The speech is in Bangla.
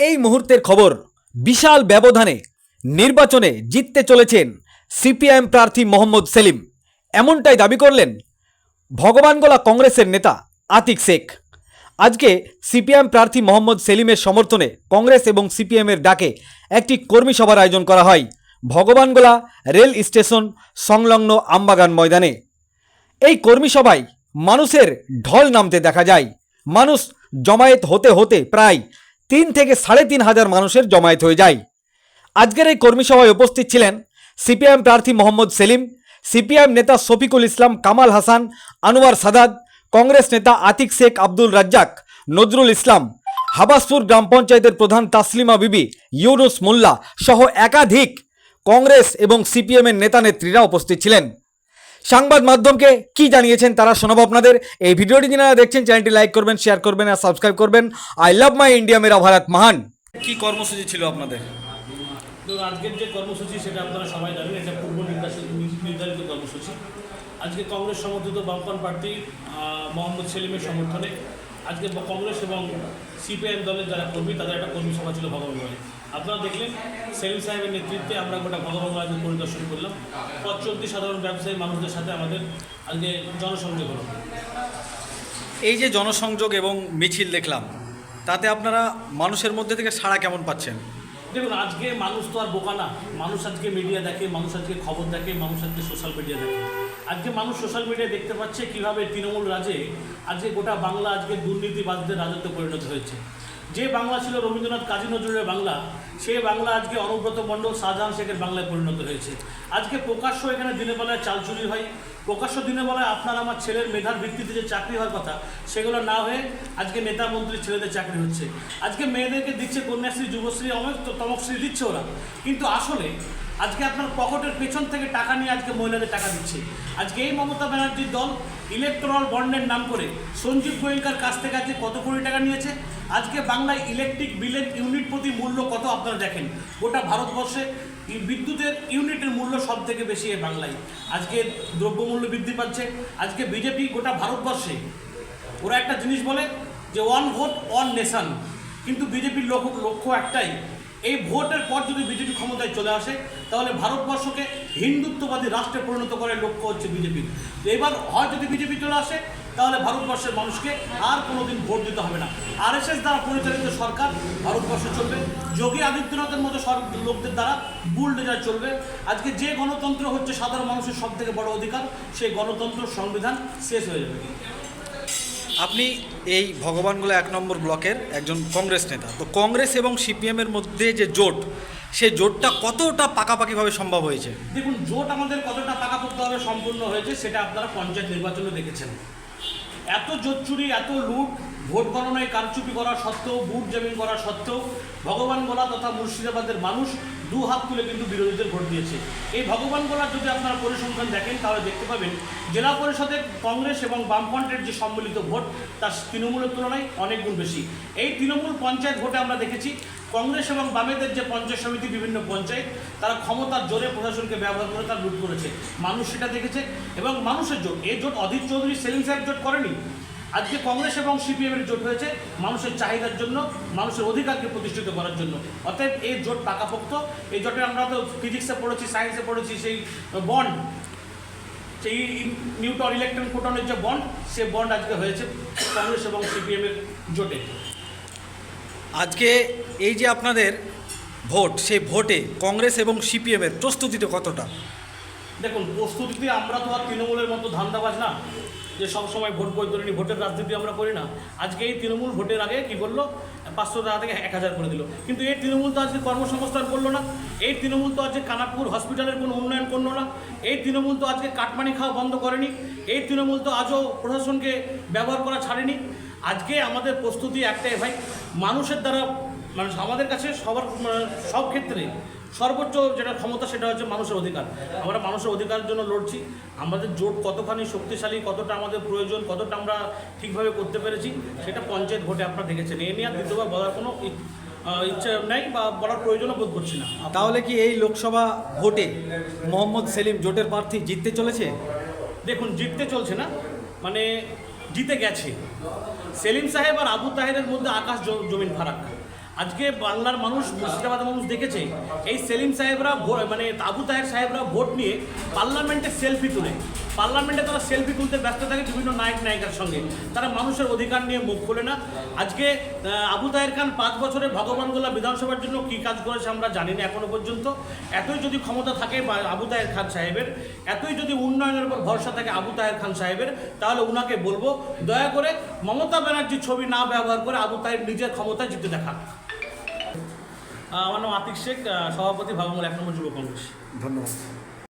এই মুহূর্তের খবর, বিশাল ব্যবধানে নির্বাচনে জিততে চলেছেন সিপিআইএম প্রার্থী মোহাম্মদ সেলিম। এমনটাই দাবি করলেন ভগবানগোলা কংগ্রেসের নেতা আতিক শেখ। আজকে সিপিআইএম প্রার্থী মোহাম্মদ সেলিমের সমর্থনে কংগ্রেস এবং সিপিএমের ডাকে একটি কর্মী সভার আয়োজন করা হয় ভগবানগোলা রেল স্টেশন সংলগ্ন আমবাগান ময়দানে। এই কর্মী সভায় মানুষের ঢল নামতে দেখা যায়। মানুষ জমায়েত হতে হতে প্রায় 3 থেকে 3.5 মানুষের জমায়েত হয়ে যায়। আজকের এই কর্মী সভায় উপস্থিত ছিলেন সিপিআইএম প্রার্থী মোহাম্মদ সেলিম, সিপিআইএম নেতা শফিকুল ইসলাম, কামাল হাসান, আনোয়ার সাদাত, কংগ্রেস নেতা আতিক শেখ, আব্দুল রাজ্জাক, নজরুল ইসলাম, হাবাসপুর গ্রাম পঞ্চায়েতের প্রধান তাসলিমা বিবি, ইউনুস মোল্লা সহ একাধিক কংগ্রেস এবং সিপিএমের নেতা নেত্রীরা উপস্থিত ছিলেন। সংবাদ মাধ্যমকে কি জানিয়েছেন তারা শোনাবো আপনাদের। এই ভিডিওটি যারা দেখছেন চ্যানেলটি লাইক করবেন, শেয়ার করবেন আর সাবস্ক্রাইব করবেন। আই লাভ মাই ইন্ডিয়া, মেরা ভারত মহান। কি কর্মসূচি ছিল আপনাদের? তো আজকের যে কর্মসূচি সেটা আপনারা সবাই জানেন, এটা পূর্ব নির্ধারিত কর্মসূচি। আজকে কংগ্রেস সমর্থিত বামফ্রন্ট প্রার্থী মোহাম্মদ সেলিমের সমর্থনে আজকে কংগ্রেস এবং সিপিআইএম দলের যারা কর্মী তাদের একটা কর্মী সভা ছিল ভগবানগোলায়। আপনারা দেখলেন সেলিম সাহেবের নেতৃত্বে আমরা গোটা ভগবানগোলা পরিদর্শন করলাম। পথ চলতি সাধারণ ব্যবসায়ী মানুষদের সাথে আমাদের আজকে জনসংযোগ হলো। এই যে জনসংযোগ এবং মিছিল দেখলাম, তাতে আপনারা মানুষের মধ্যে থেকে সাড়া কেমন পাচ্ছেন? দেখুন, আজকে মানুষ তো আর বোকা না। মানুষ আজকে মিডিয়া দেখে, মানুষ আজকে খবর দেখে, মানুষ আজকে সোশ্যাল মিডিয়া দেখে। আজকে মানুষ সোশ্যাল মিডিয়ায় দেখতে পাচ্ছে কীভাবে তৃণমূল রাজে আজকে গোটা বাংলা আজকে দুর্নীতিবাজদের রাজত্বে পরিণত হয়েছে। যে বাংলা ছিল রবীন্দ্রনাথ কাজী নজরুলের বাংলা, সেই বাংলা আজকে অনুব্রত মণ্ডল, শাহজাহান শেখের বাংলায় পরিণত হয়েছে। আজকে প্রকাশ্য এখানে দিনের বেলায় চাল চুরি হয়, প্রকাশ্য দিনের বেলায় আপনার আমার ছেলের মেধার ভিত্তিতে যে চাকরি হওয়ার কথা সেগুলো না হয়ে আজকে নেতা মন্ত্রীর ছেলেদের চাকরি হচ্ছে। আজকে মেয়েদেরকে দিচ্ছে কন্যাশ্রী, যুবশ্রী, অনেক তমকশ্রী দিচ্ছে ওরা, কিন্তু আসলে আজকে আপনার পকেটের পেছন থেকে টাকা নিয়ে আজকে মহিলাদের টাকা দিচ্ছে। আজকে এই মমতা ব্যানার্জির দল ইলেকট্রাল বন্ডের নাম করে সঞ্জীব গোয়েঙ্কার কাছ থেকে আজকে কত কোটি টাকা নিয়েছে। আজকে বাংলায় ইলেকট্রিক বিলের ইউনিট প্রতি মূল্য কত আপনারা দেখেন। গোটা ভারতবর্ষে বিদ্যুতের ইউনিটের মূল্য সব থেকে বেশি এই বাংলায়। আজকে দ্রব্যমূল্য বৃদ্ধি পাচ্ছে। আজকে বিজেপি গোটা ভারতবর্ষে ওরা একটা জিনিস বলে যে ওয়ান ভোট ওয়ান নেশন, কিন্তু বিজেপির লক্ষ্য একটাই, এই ভোটের পর যদি বিজেপি ক্ষমতায় চলে আসে তাহলে ভারতবর্ষকে হিন্দুত্ববাদী রাষ্ট্রে পরিণত করার লক্ষ্য হচ্ছে বিজেপির। এবার হয় যদি বিজেপি চলে আসে তাহলে ভারতবর্ষের মানুষকে আর কোনোদিন ভোট দিতে হবে না। আরএসএস দ্বারা পরিচালিত সরকার ভারতবর্ষে চলবে, যোগী আদিত্যনাথের মতো লোকদের দ্বারা বুলডোজার চলবে। আজকে যে গণতন্ত্র হচ্ছে সাধারণ মানুষের সব থেকে বড় অধিকার, সেই গণতন্ত্র সংবিধান শেষ হয়ে যাবে। আপনি এই ভগবানগোলা 1 নম্বর ব্লকের একজন কংগ্রেস নেতা, তো কংগ্রেস এবং সিপিএমের মধ্যে যে জোট, সেই জোটটা কতটা পাকাপাকিভাবে সম্ভব হয়েছে? দেখুন, জোট আমাদের কতটা পাকাপোক্তভাবে সম্পূর্ণ হয়েছে সেটা আপনারা পঞ্চায়েত নির্বাচনে দেখেছেন। এত জোট চুরি, এত লুট, ভোট গণনায় কারচুপি করা সত্ত্বেও, বুট জামিন করা সত্ত্বেও ভগবানগোলা তথা মুর্শিদাবাদের মানুষ 2 হাত তুলে কিন্তু বিরোধীদের ভোট দিয়েছে। এই ভগবানগোলার যদি আপনারা পরিসংখ্যান দেখেন তাহলে দেখতে পাবেন জেলা পরিষদের কংগ্রেস এবং বামফ্রন্টের যে সম্মিলিত ভোট তার তৃণমূলের তুলনায় অনেক গুণ বেশি। এই তৃণমূল পঞ্চায়েত ভোটে আমরা দেখেছি কংগ্রেস এবং বামেদের যে পঞ্চায়েত সমিতি, বিভিন্ন পঞ্চায়েত, তারা ক্ষমতার জোরে প্রশাসনকে ব্যবহার করে তারা লুট করেছে। মানুষ সেটা দেখেছে এবং মানুষের জোট, এই জোট অধীর চৌধুরী, সেলিম সাহেব জোট করেনি। আজকে কংগ্রেস এবং সিপিএমের জোট হয়েছে মানুষের চাহিদার জন্য, মানুষের অধিকারকে প্রতিষ্ঠিত করার জন্য। অতএব এই জোট পাকাপোক্ত। এই জোটে আমরা তো ফিজিক্সে পড়েছি, সায়েন্সে পড়েছি, সেই বন্ড, সেই নিউটন ইলেকট্রন প্রোটনের যে বন্ড, সে বন্ড আজকে হয়েছে কংগ্রেস এবং সিপিএমের জোটে। আজকে এই যে আপনাদের ভোট, সেই ভোটে কংগ্রেস এবং সিপিএমের প্রস্তুতিতে কতটা? দেখুন, প্রস্তুতিতে আমরা তো আর তৃণমূলের মতো ধান্দাবাজ না যে সবসময় ভোট বৈতরণী, ভোটের রাজনীতি আমরা করি না। আজকে এই তৃণমূল ভোটের আগে কী করলো, 500 টাকা থেকে 1000 করে দিল, কিন্তু এই তৃণমূল তো আজকে কর্মসংস্থান করলো না। এই তৃণমূল তো আজকে কানাপুর হসপিটালের কোনো উন্নয়ন করলো না। এই তৃণমূল তো আজকে কাটমানি খাওয়া বন্ধ করেনি। এই তৃণমূল তো আজও প্রশাসনকে ব্যবহার করা ছাড়েনি। আজকে আমাদের প্রস্তুতি একটাই ভাই, মানুষের দ্বারা, মানুষ আমাদের কাছে সব ক্ষেত্রে সর্বোচ্চ যেটা ক্ষমতা সেটা হচ্ছে মানুষের অধিকার। আমরা মানুষের অধিকারের জন্য লড়ছি। আমাদের জোট কতখানি শক্তিশালী, কতটা আমাদের প্রয়োজন, কতটা আমরা ঠিকভাবে করতে পেরেছি সেটা পঞ্চায়েত ভোটে আপনারা দেখেছেন। এ নিয়ে আর দ্বিতীয়বার বলার কোনো ইচ্ছা নেই বা বলার প্রয়োজনও বোধ করছি না। তাহলে কি এই লোকসভা ভোটে মোহাম্মদ সেলিম জোটের প্রার্থী জিততে চলেছে? দেখুন, জিততে চলছে না, মানে জিতে গেছে। সেলিম সাহেব আর আবু তাহেরের মধ্যে আকাশ জমিন ফারাক। আজকে বাংলার মানুষ, মুর্শিদাবাদের মানুষ দেখেছে এই সেলিম সাহেবরা মানে আবু তাহের সাহেবরা ভোট নিয়ে পার্লামেন্টে সেলফি তুলে, পার্লামেন্টে তারা সেলফি তুলতে ব্যস্ত থাকে বিভিন্ন নায়ক নায়িকার সঙ্গে, তারা মানুষের অধিকার নিয়ে মুখ খোলে না। আজকে আবু তাহের খান 5 বছরে ভগবানগোলা বিধানসভার জন্য কী কাজ করেছে আমরা জানি না এখনো পর্যন্ত। এতই যদি ক্ষমতা থাকে আবু তাহের খান সাহেবের, এতই যদি উন্নয়নের উপর ভরসা থাকে আবু তাহের খান সাহেবের, তাহলে উনাকে বলবো দয়া করে মমতা ব্যানার্জির ছবি না ব্যবহার করে আবু তাহের নিজের ক্ষমতায় জিতে দেখা। আমার নাম আতিক শেখ, সভাপতি ভাগমল 1 নম্বর যুব কংগ্রেস। ধন্যবাদ।